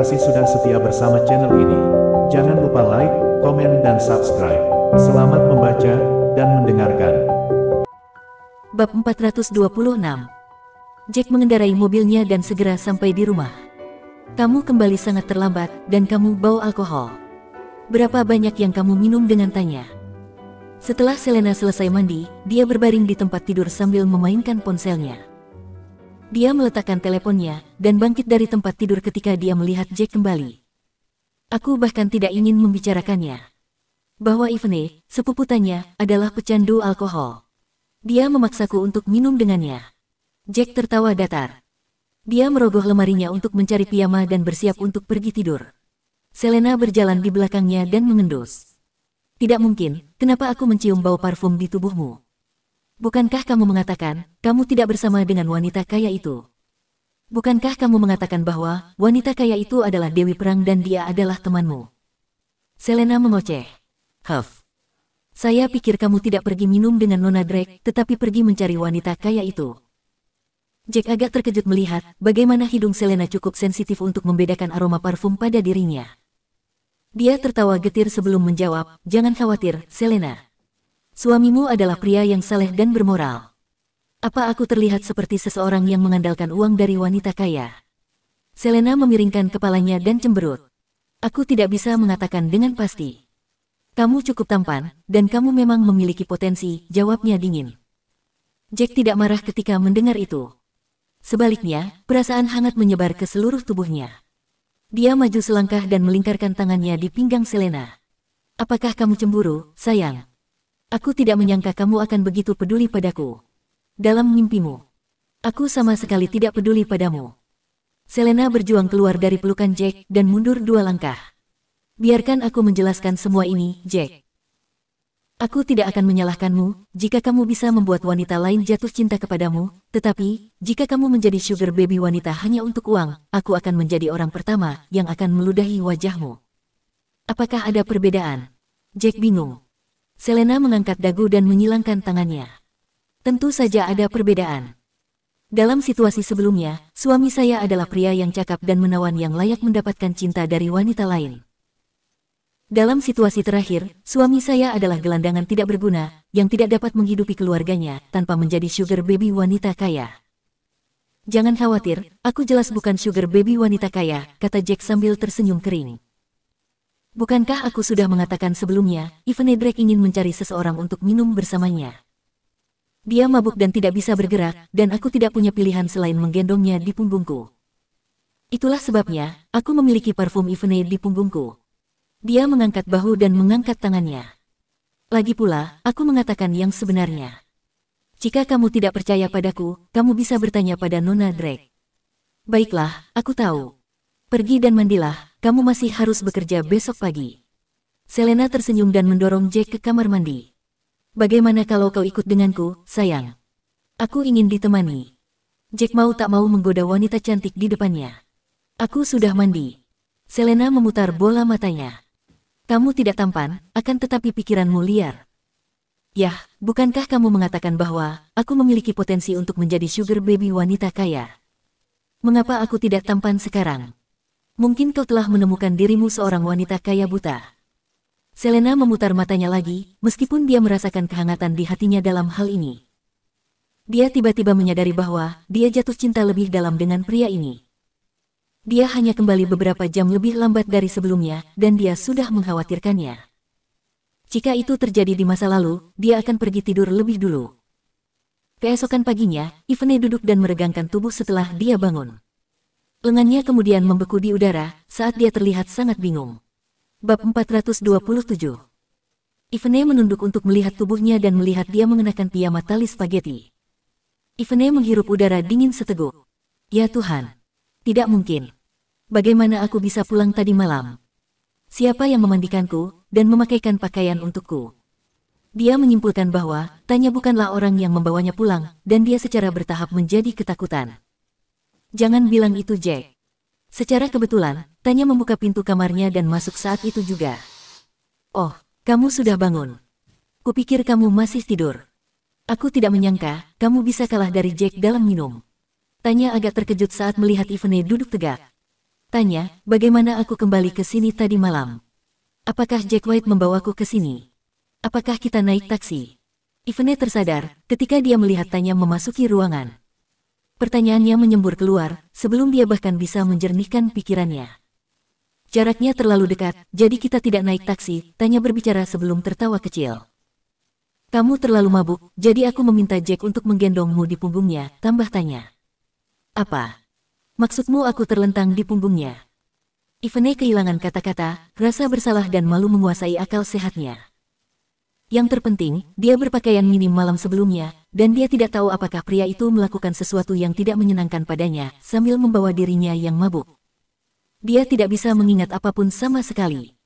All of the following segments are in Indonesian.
kasih sudah setia bersama channel ini. Jangan lupa like, komen, dan subscribe. Selamat membaca dan mendengarkan. Bab 426. Jack mengendarai mobilnya dan segera sampai di rumah. Kamu kembali sangat terlambat, dan kamu bau alkohol. Berapa banyak yang kamu minum, dengan tanya. Setelah Selena selesai mandi, dia berbaring di tempat tidur sambil memainkan ponselnya. Dia meletakkan teleponnya, dan bangkit dari tempat tidur ketika dia melihat Jack kembali. Aku bahkan tidak ingin membicarakannya. Bahwa Ivne, sepupu Tanya, adalah pecandu alkohol. Dia memaksaku untuk minum dengannya. Jack tertawa datar. Dia merogoh lemarinya untuk mencari piyama dan bersiap untuk pergi tidur. Selena berjalan di belakangnya dan mengendus. Tidak mungkin, kenapa aku mencium bau parfum di tubuhmu? Bukankah kamu mengatakan, kamu tidak bersama dengan wanita kaya itu? Bukankah kamu mengatakan bahwa, wanita kaya itu adalah Dewi Perang dan dia adalah temanmu? Selena mengoceh. Huff. Saya pikir kamu tidak pergi minum dengan Nona Drake, tetapi pergi mencari wanita kaya itu. Jack agak terkejut melihat, bagaimana hidung Selena cukup sensitif untuk membedakan aroma parfum pada dirinya. Dia tertawa getir sebelum menjawab, jangan khawatir, Selena. Suamimu adalah pria yang saleh dan bermoral. Apa aku terlihat seperti seseorang yang mengandalkan uang dari wanita kaya? Selena memiringkan kepalanya dan cemberut. Aku tidak bisa mengatakan dengan pasti. Kamu cukup tampan, dan kamu memang memiliki potensi, jawabnya dingin. Jack tidak marah ketika mendengar itu. Sebaliknya, perasaan hangat menyebar ke seluruh tubuhnya. Dia maju selangkah dan melingkarkan tangannya di pinggang Selena. Apakah kamu cemburu, sayang? Aku tidak menyangka kamu akan begitu peduli padaku. Dalam mimpimu, aku sama sekali tidak peduli padamu. Selena berjuang keluar dari pelukan Jack dan mundur 2 langkah. Biarkan aku menjelaskan semua ini, Jack. Aku tidak akan menyalahkanmu jika kamu bisa membuat wanita lain jatuh cinta kepadamu, tetapi jika kamu menjadi sugar baby wanita hanya untuk uang, aku akan menjadi orang pertama yang akan meludahi wajahmu. Apakah ada perbedaan? Jack bingung. Selena mengangkat dagu dan menyilangkan tangannya. Tentu saja ada perbedaan. Dalam situasi sebelumnya, suami saya adalah pria yang cakap dan menawan yang layak mendapatkan cinta dari wanita lain. Dalam situasi terakhir, suami saya adalah gelandangan tidak berguna, yang tidak dapat menghidupi keluarganya tanpa menjadi sugar baby wanita kaya. Jangan khawatir, aku jelas bukan sugar baby wanita kaya, kata Jack sambil tersenyum kering. Bukankah aku sudah mengatakan sebelumnya, Ivne Drake ingin mencari seseorang untuk minum bersamanya. Dia mabuk dan tidak bisa bergerak, dan aku tidak punya pilihan selain menggendongnya di punggungku. Itulah sebabnya, aku memiliki parfum Ivne di punggungku. Dia mengangkat bahu dan mengangkat tangannya. Lagi pula, aku mengatakan yang sebenarnya. Jika kamu tidak percaya padaku, kamu bisa bertanya pada Nona Drake. Baiklah, aku tahu. Pergi dan mandilah, kamu masih harus bekerja besok pagi. Selena tersenyum dan mendorong Jack ke kamar mandi. Bagaimana kalau kau ikut denganku, sayang? Aku ingin ditemani. Jack mau tak mau menggoda wanita cantik di depannya. Aku sudah mandi. Selena memutar bola matanya. Kamu tidak tampan, akan tetapi pikiranmu liar. Yah, bukankah kamu mengatakan bahwa aku memiliki potensi untuk menjadi sugar baby wanita kaya? Mengapa aku tidak tampan sekarang? Mungkin kau telah menemukan dirimu seorang wanita kaya buta. Selena memutar matanya lagi, meskipun dia merasakan kehangatan di hatinya dalam hal ini. Dia tiba-tiba menyadari bahwa dia jatuh cinta lebih dalam dengan pria ini. Dia hanya kembali beberapa jam lebih lambat dari sebelumnya, dan dia sudah mengkhawatirkannya. Jika itu terjadi di masa lalu, dia akan pergi tidur lebih dulu. Keesokan paginya, Ivne duduk dan meregangkan tubuh setelah dia bangun. Lengannya kemudian membeku di udara, saat dia terlihat sangat bingung. Bab 427. Ivne menunduk untuk melihat tubuhnya dan melihat dia mengenakan piyama tali spaghetti. Ivne menghirup udara dingin seteguk. Ya Tuhan. Tidak mungkin. Bagaimana aku bisa pulang tadi malam? Siapa yang memandikanku, dan memakaikan pakaian untukku? Dia menyimpulkan bahwa, Tanya bukanlah orang yang membawanya pulang, dan dia secara bertahap menjadi ketakutan. Jangan bilang itu, Jack. Secara kebetulan, Tanya membuka pintu kamarnya dan masuk saat itu juga. Oh, kamu sudah bangun. Kupikir kamu masih tidur. Aku tidak menyangka, kamu bisa kalah dari Jack dalam minum. Tanya agak terkejut saat melihat Ivne duduk tegak. Tanya, bagaimana aku kembali ke sini tadi malam? Apakah Jack White membawaku ke sini? Apakah kita naik taksi? Ivene tersadar ketika dia melihat Tanya memasuki ruangan. Pertanyaannya menyembur keluar sebelum dia bahkan bisa menjernihkan pikirannya. Jaraknya terlalu dekat, jadi kita tidak naik taksi, Tanya berbicara sebelum tertawa kecil. Kamu terlalu mabuk, jadi aku meminta Jack untuk menggendongmu di punggungnya, tambah Tanya. Apa? Maksudmu aku terlentang di punggungnya? Ivene kehilangan kata-kata, rasa bersalah dan malu menguasai akal sehatnya. Yang terpenting, dia berpakaian minim malam sebelumnya, dan dia tidak tahu apakah pria itu melakukan sesuatu yang tidak menyenangkan padanya, sambil membawa dirinya yang mabuk. Dia tidak bisa mengingat apapun sama sekali.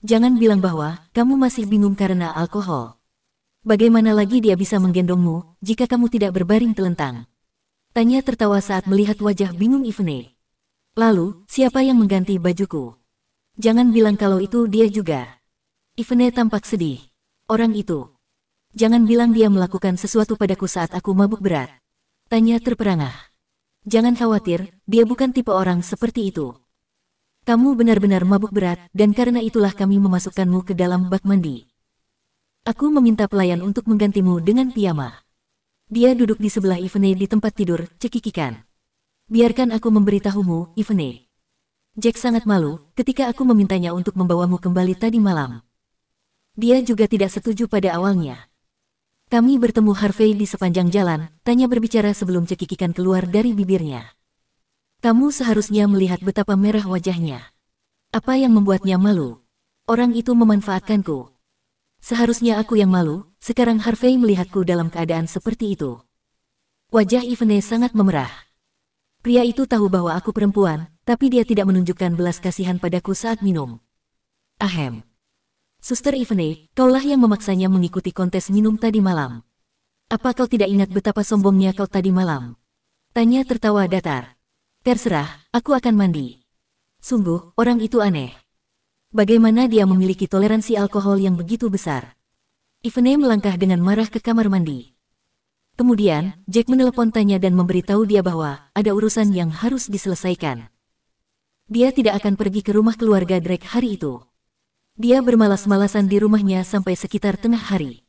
Jangan bilang bahwa kamu masih bingung karena alkohol. Bagaimana lagi dia bisa menggendongmu, jika kamu tidak berbaring telentang? Tanya tertawa saat melihat wajah bingung Ivene. Lalu, siapa yang mengganti bajuku? Jangan bilang kalau itu dia juga. Ivene tampak sedih. Orang itu. Jangan bilang dia melakukan sesuatu padaku saat aku mabuk berat. Tanya terperangah. Jangan khawatir, dia bukan tipe orang seperti itu. Kamu benar-benar mabuk berat, dan karena itulah kami memasukkanmu ke dalam bak mandi. Aku meminta pelayan untuk menggantimu dengan piyama. Dia duduk di sebelah Ivene di tempat tidur, cekikikan. Biarkan aku memberitahumu, Ivene. Jack sangat malu ketika aku memintanya untuk membawamu kembali tadi malam. Dia juga tidak setuju pada awalnya. Kami bertemu Harvey di sepanjang jalan, Tanya berbicara sebelum cekikikan keluar dari bibirnya. Kamu seharusnya melihat betapa merah wajahnya. Apa yang membuatnya malu? Orang itu memanfaatkanku. Seharusnya aku yang malu, sekarang Harvey melihatku dalam keadaan seperti itu. Wajah Ivene sangat memerah. Pria itu tahu bahwa aku perempuan, tapi dia tidak menunjukkan belas kasihan padaku saat minum. Ahem. Suster Ivene, kaulah yang memaksanya mengikuti kontes minum tadi malam. Apa kau tidak ingat betapa sombongnya kau tadi malam? Tanya tertawa datar. Terserah, aku akan mandi. Sungguh, orang itu aneh. Bagaimana dia memiliki toleransi alkohol yang begitu besar? Ivene melangkah dengan marah ke kamar mandi. Kemudian, Jack menelepon Tanya dan memberitahu dia bahwa ada urusan yang harus diselesaikan. Dia tidak akan pergi ke rumah keluarga Drake hari itu. Dia bermalas-malasan di rumahnya sampai sekitar tengah hari.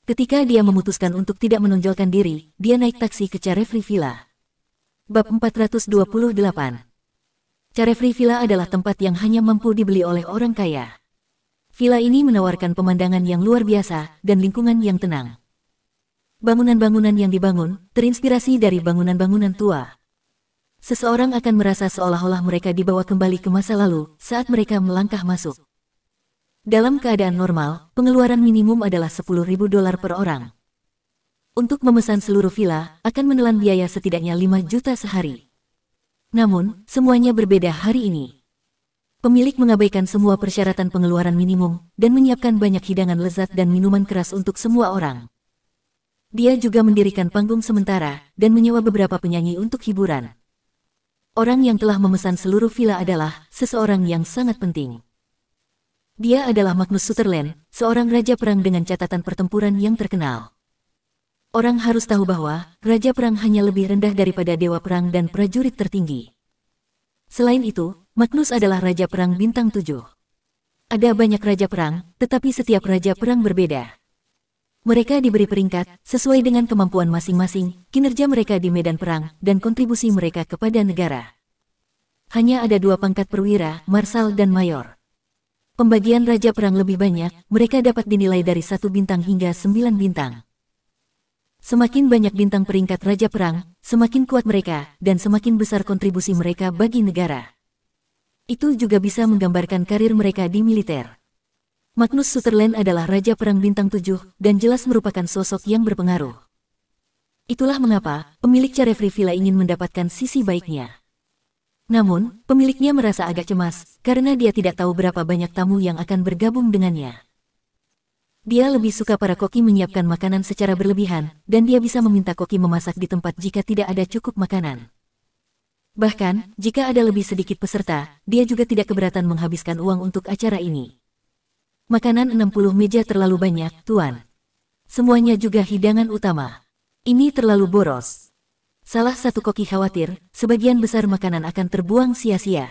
Ketika dia memutuskan untuk tidak menonjolkan diri, dia naik taksi ke Carefree Villa. Bab 428. Carefree Villa adalah tempat yang hanya mampu dibeli oleh orang kaya. Villa ini menawarkan pemandangan yang luar biasa dan lingkungan yang tenang. Bangunan-bangunan yang dibangun terinspirasi dari bangunan-bangunan tua. Seseorang akan merasa seolah-olah mereka dibawa kembali ke masa lalu saat mereka melangkah masuk. Dalam keadaan normal, pengeluaran minimum adalah $10.000 per orang. Untuk memesan seluruh villa, akan menelan biaya setidaknya 5 juta sehari. Namun, semuanya berbeda hari ini. Pemilik mengabaikan semua persyaratan pengeluaran minimum dan menyiapkan banyak hidangan lezat dan minuman keras untuk semua orang. Dia juga mendirikan panggung sementara dan menyewa beberapa penyanyi untuk hiburan. Orang yang telah memesan seluruh villa adalah seseorang yang sangat penting. Dia adalah Magnus Sutherland, seorang raja perang dengan catatan pertempuran yang terkenal. Orang harus tahu bahwa raja perang hanya lebih rendah daripada dewa perang dan prajurit tertinggi. Selain itu, Magnus adalah raja perang bintang 7. Ada banyak raja perang, tetapi setiap raja perang berbeda. Mereka diberi peringkat sesuai dengan kemampuan masing-masing, kinerja mereka di medan perang, dan kontribusi mereka kepada negara. Hanya ada 2 pangkat perwira, marsal dan mayor. Pembagian raja perang lebih banyak, mereka dapat dinilai dari 1 bintang hingga 9 bintang. Semakin banyak bintang peringkat raja perang, semakin kuat mereka, dan semakin besar kontribusi mereka bagi negara. Itu juga bisa menggambarkan karir mereka di militer. Magnus Sutherland adalah raja perang bintang 7, dan jelas merupakan sosok yang berpengaruh. Itulah mengapa pemilik Carefree Villa ingin mendapatkan sisi baiknya. Namun, pemiliknya merasa agak cemas, karena dia tidak tahu berapa banyak tamu yang akan bergabung dengannya. Dia lebih suka para koki menyiapkan makanan secara berlebihan, dan dia bisa meminta koki memasak di tempat jika tidak ada cukup makanan. Bahkan, jika ada lebih sedikit peserta, dia juga tidak keberatan menghabiskan uang untuk acara ini. Makanan 60 meja terlalu banyak, Tuan. Semuanya juga hidangan utama. Ini terlalu boros. Salah satu koki khawatir, sebagian besar makanan akan terbuang sia-sia.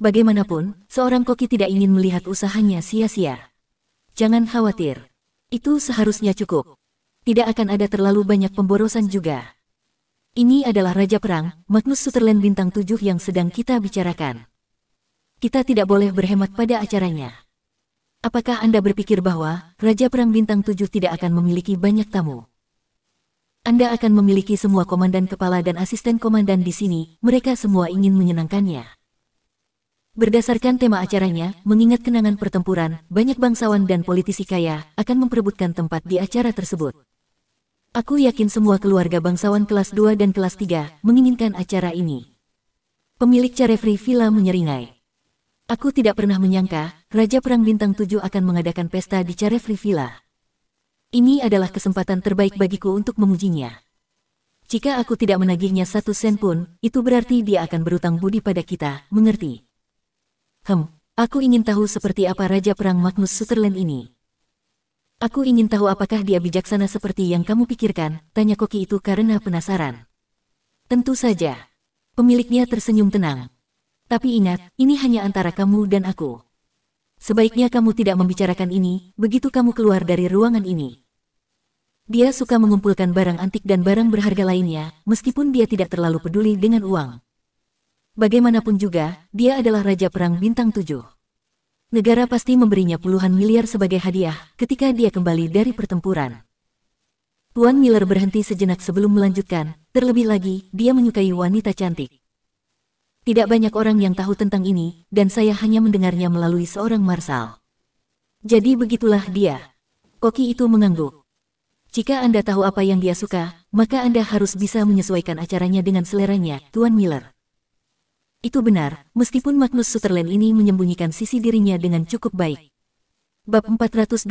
Bagaimanapun, seorang koki tidak ingin melihat usahanya sia-sia. Jangan khawatir. Itu seharusnya cukup. Tidak akan ada terlalu banyak pemborosan juga. Ini adalah Raja Perang, Magnus Sutherland Bintang 7 yang sedang kita bicarakan. Kita tidak boleh berhemat pada acaranya. Apakah Anda berpikir bahwa Raja Perang Bintang 7 tidak akan memiliki banyak tamu? Anda akan memiliki semua komandan kepala dan asisten komandan di sini, mereka semua ingin menyenangkannya. Berdasarkan tema acaranya, mengingat kenangan pertempuran, banyak bangsawan dan politisi kaya akan memperebutkan tempat di acara tersebut. Aku yakin semua keluarga bangsawan kelas 2 dan kelas 3 menginginkan acara ini. Pemilik Carefree Villa menyeringai. Aku tidak pernah menyangka, Raja Perang Bintang 7 akan mengadakan pesta di Carefree Villa. Ini adalah kesempatan terbaik bagiku untuk memujinya. Jika aku tidak menagihnya 1 sen pun, itu berarti dia akan berutang budi pada kita, mengerti? Aku ingin tahu seperti apa Raja Perang Magnus Sutherland ini. Aku ingin tahu apakah dia bijaksana seperti yang kamu pikirkan, tanya koki itu karena penasaran. Tentu saja. Pemiliknya tersenyum tenang. Tapi ingat, ini hanya antara kamu dan aku. Sebaiknya kamu tidak membicarakan ini, begitu kamu keluar dari ruangan ini. Dia suka mengumpulkan barang antik dan barang berharga lainnya, meskipun dia tidak terlalu peduli dengan uang. Bagaimanapun juga, dia adalah Raja Perang Bintang 7. Negara pasti memberinya puluhan miliar sebagai hadiah ketika dia kembali dari pertempuran. Tuan Miller berhenti sejenak sebelum melanjutkan, terlebih lagi, dia menyukai wanita cantik. Tidak banyak orang yang tahu tentang ini, dan saya hanya mendengarnya melalui seorang marsal. Jadi begitulah dia. Koki itu mengangguk. Jika Anda tahu apa yang dia suka, maka Anda harus bisa menyesuaikan acaranya dengan seleranya, Tuan Miller. Itu benar, meskipun Magnus Sutherland ini menyembunyikan sisi dirinya dengan cukup baik. Bab 429.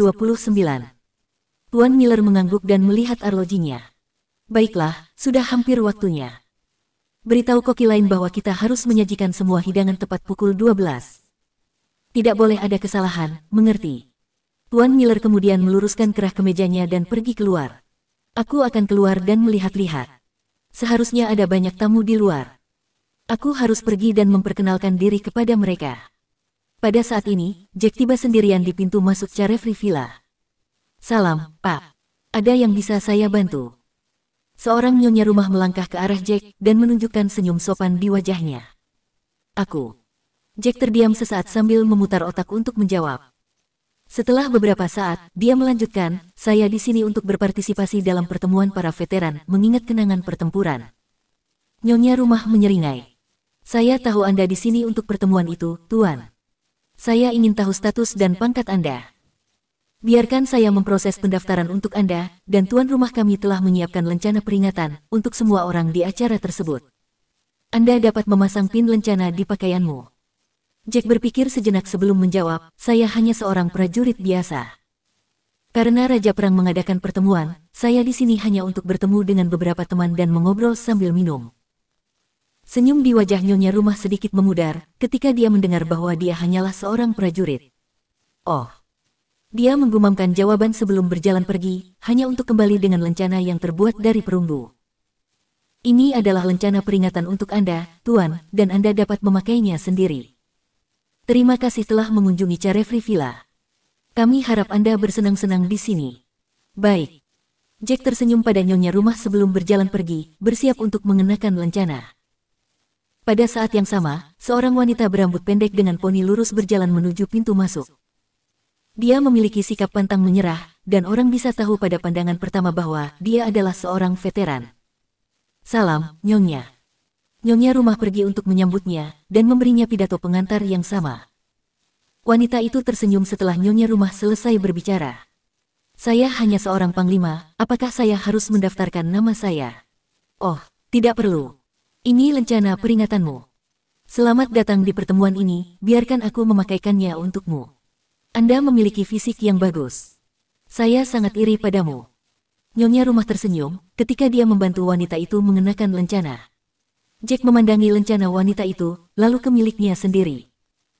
Tuan Miller mengangguk dan melihat arlojinya. Baiklah, sudah hampir waktunya. Beritahu koki lain bahwa kita harus menyajikan semua hidangan tepat pukul 12. Tidak boleh ada kesalahan, mengerti? Tuan Miller kemudian meluruskan kerah kemejanya dan pergi keluar. Aku akan keluar dan melihat-lihat. Seharusnya ada banyak tamu di luar. Aku harus pergi dan memperkenalkan diri kepada mereka. Pada saat ini, Jack tiba sendirian di pintu masuk Carefree Villa. Salam, Pak. Ada yang bisa saya bantu? Seorang nyonya rumah melangkah ke arah Jack dan menunjukkan senyum sopan di wajahnya. Aku. Jack terdiam sesaat sambil memutar otak untuk menjawab. Setelah beberapa saat, dia melanjutkan, saya di sini untuk berpartisipasi dalam pertemuan para veteran mengingat kenangan pertempuran. Nyonya rumah menyeringai. Saya tahu Anda di sini untuk pertemuan itu, Tuan. Saya ingin tahu status dan pangkat Anda. Biarkan saya memproses pendaftaran untuk Anda, dan tuan rumah kami telah menyiapkan lencana peringatan untuk semua orang di acara tersebut. Anda dapat memasang pin lencana di pakaianmu. Jack berpikir sejenak sebelum menjawab, saya hanya seorang prajurit biasa. Karena Raja Perang mengadakan pertemuan, saya di sini hanya untuk bertemu dengan beberapa teman dan mengobrol sambil minum. Senyum di wajah nyonya rumah sedikit memudar ketika dia mendengar bahwa dia hanyalah seorang prajurit. Oh. Dia menggumamkan jawaban sebelum berjalan pergi, hanya untuk kembali dengan lencana yang terbuat dari perunggu. Ini adalah lencana peringatan untuk Anda, Tuan, dan Anda dapat memakainya sendiri. Terima kasih telah mengunjungi Carefree Villa. Kami harap Anda bersenang-senang di sini. Baik. Jack tersenyum pada nyonya rumah sebelum berjalan pergi, bersiap untuk mengenakan lencana. Pada saat yang sama, seorang wanita berambut pendek dengan poni lurus berjalan menuju pintu masuk. Dia memiliki sikap pantang menyerah, dan orang bisa tahu pada pandangan pertama bahwa dia adalah seorang veteran. Salam, Nyonya. Nyonya rumah pergi untuk menyambutnya, dan memberinya pidato pengantar yang sama. Wanita itu tersenyum setelah nyonya rumah selesai berbicara. Saya hanya seorang panglima, apakah saya harus mendaftarkan nama saya? Oh, tidak perlu. Ini lencana peringatanmu. Selamat datang di pertemuan ini, biarkan aku memakaikannya untukmu. Anda memiliki fisik yang bagus. Saya sangat iri padamu. Nyonya rumah tersenyum ketika dia membantu wanita itu mengenakan lencana. Jack memandangi lencana wanita itu, lalu ke miliknya sendiri.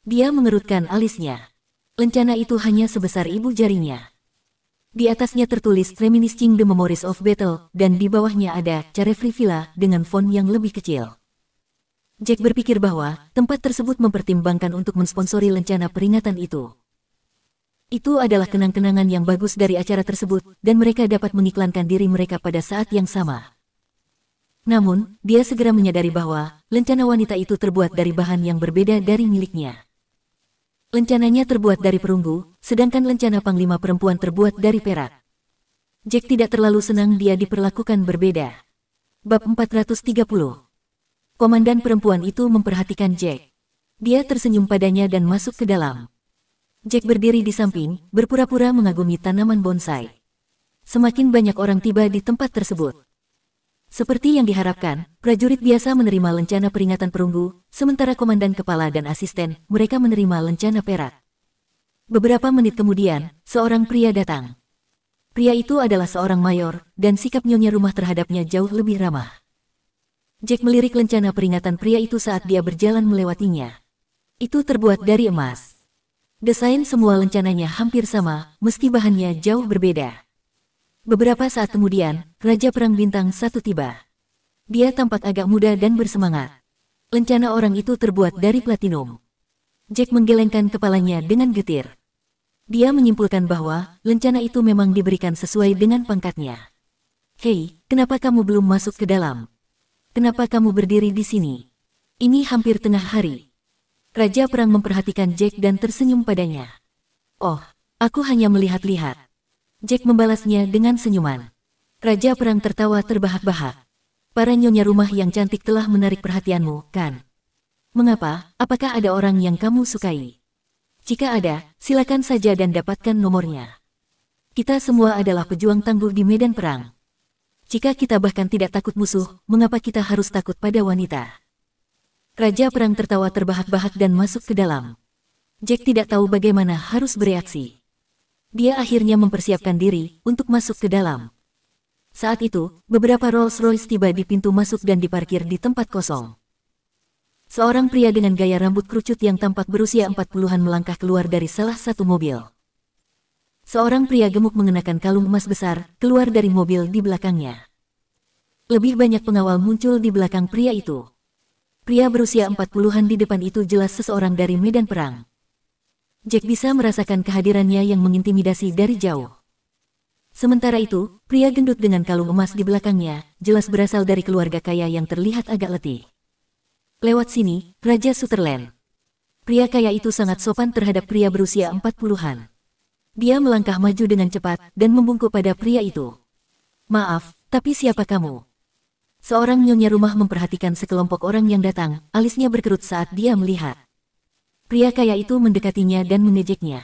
Dia mengerutkan alisnya. Lencana itu hanya sebesar ibu jarinya. Di atasnya tertulis Reminiscing the Memories of Battle, dan di bawahnya ada Carefree Villa dengan font yang lebih kecil. Jack berpikir bahwa tempat tersebut mempertimbangkan untuk mensponsori lencana peringatan itu. Itu adalah kenang-kenangan yang bagus dari acara tersebut, dan mereka dapat mengiklankan diri mereka pada saat yang sama. Namun, dia segera menyadari bahwa lencana wanita itu terbuat dari bahan yang berbeda dari miliknya. Lencananya terbuat dari perunggu, sedangkan lencana panglima perempuan terbuat dari perak. Jack tidak terlalu senang dia diperlakukan berbeda. Bab 430. Komandan perempuan itu memperhatikan Jack. Dia tersenyum padanya dan masuk ke dalam. Jack berdiri di samping, berpura-pura mengagumi tanaman bonsai. Semakin banyak orang tiba di tempat tersebut. Seperti yang diharapkan, prajurit biasa menerima lencana peringatan perunggu, sementara komandan kepala dan asisten, mereka menerima lencana perak. Beberapa menit kemudian, seorang pria datang. Pria itu adalah seorang mayor, dan sikap nyonya rumah terhadapnya jauh lebih ramah. Jack melirik lencana peringatan pria itu saat dia berjalan melewatinya. Itu terbuat dari emas. Desain semua lencananya hampir sama, meski bahannya jauh berbeda. Beberapa saat kemudian, Raja Perang Bintang 1 tiba. Dia tampak agak muda dan bersemangat. Lencana orang itu terbuat dari platinum. Jack menggelengkan kepalanya dengan getir. Dia menyimpulkan bahwa lencana itu memang diberikan sesuai dengan pangkatnya. "Hei, kenapa kamu belum masuk ke dalam? Kenapa kamu berdiri di sini? Ini hampir tengah hari." Raja Perang memperhatikan Jack dan tersenyum padanya. "Oh, aku hanya melihat-lihat." Jack membalasnya dengan senyuman. Raja Perang tertawa terbahak-bahak. "Para nyonya rumah yang cantik telah menarik perhatianmu, kan? Mengapa? Apakah ada orang yang kamu sukai? Jika ada, silakan saja dan dapatkan nomornya. Kita semua adalah pejuang tangguh di medan perang. Jika kita bahkan tidak takut musuh, mengapa kita harus takut pada wanita?" Raja Perang tertawa terbahak-bahak dan masuk ke dalam. Jack tidak tahu bagaimana harus bereaksi. Dia akhirnya mempersiapkan diri untuk masuk ke dalam. Saat itu, beberapa Rolls-Royce tiba di pintu masuk dan diparkir di tempat kosong. Seorang pria dengan gaya rambut kerucut yang tampak berusia 40-an melangkah keluar dari salah satu mobil. Seorang pria gemuk mengenakan kalung emas besar keluar dari mobil di belakangnya. Lebih banyak pengawal muncul di belakang pria itu. Pria berusia 40-an di depan itu jelas seseorang dari medan perang. Jack bisa merasakan kehadirannya yang mengintimidasi dari jauh. Sementara itu, pria gendut dengan kalung emas di belakangnya jelas berasal dari keluarga kaya yang terlihat agak letih. "Lewat sini, Raja Sutherland." Pria kaya itu sangat sopan terhadap pria berusia 40-an. Dia melangkah maju dengan cepat dan membungkuk pada pria itu. "Maaf, tapi siapa kamu?" Seorang nyonya rumah memperhatikan sekelompok orang yang datang, alisnya berkerut saat dia melihat. Pria kaya itu mendekatinya dan mengejeknya.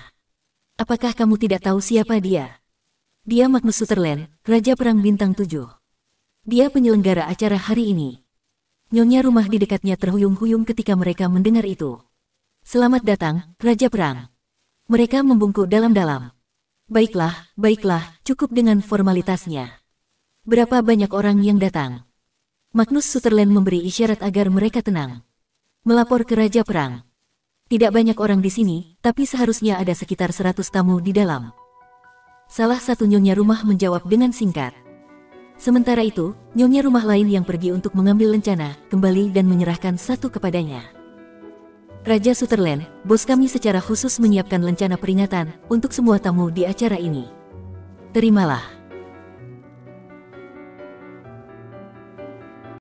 "Apakah kamu tidak tahu siapa dia?" "Dia Magnus Sutherland, Raja Perang Bintang 7. Dia penyelenggara acara hari ini." Nyonya rumah di dekatnya terhuyung-huyung ketika mereka mendengar itu. "Selamat datang, Raja Perang." Mereka membungkuk dalam-dalam. "Baiklah, baiklah, cukup dengan formalitasnya. Berapa banyak orang yang datang?" Magnus Sutherland memberi isyarat agar mereka tenang. "Melapor ke Raja Perang. Tidak banyak orang di sini, tapi seharusnya ada sekitar 100 tamu di dalam." Salah satu nyonya rumah menjawab dengan singkat. Sementara itu, nyonya rumah lain yang pergi untuk mengambil lencana, kembali dan menyerahkan satu kepadanya. "Raja Sutherland, bos kami secara khusus menyiapkan lencana peringatan untuk semua tamu di acara ini. Terimalah."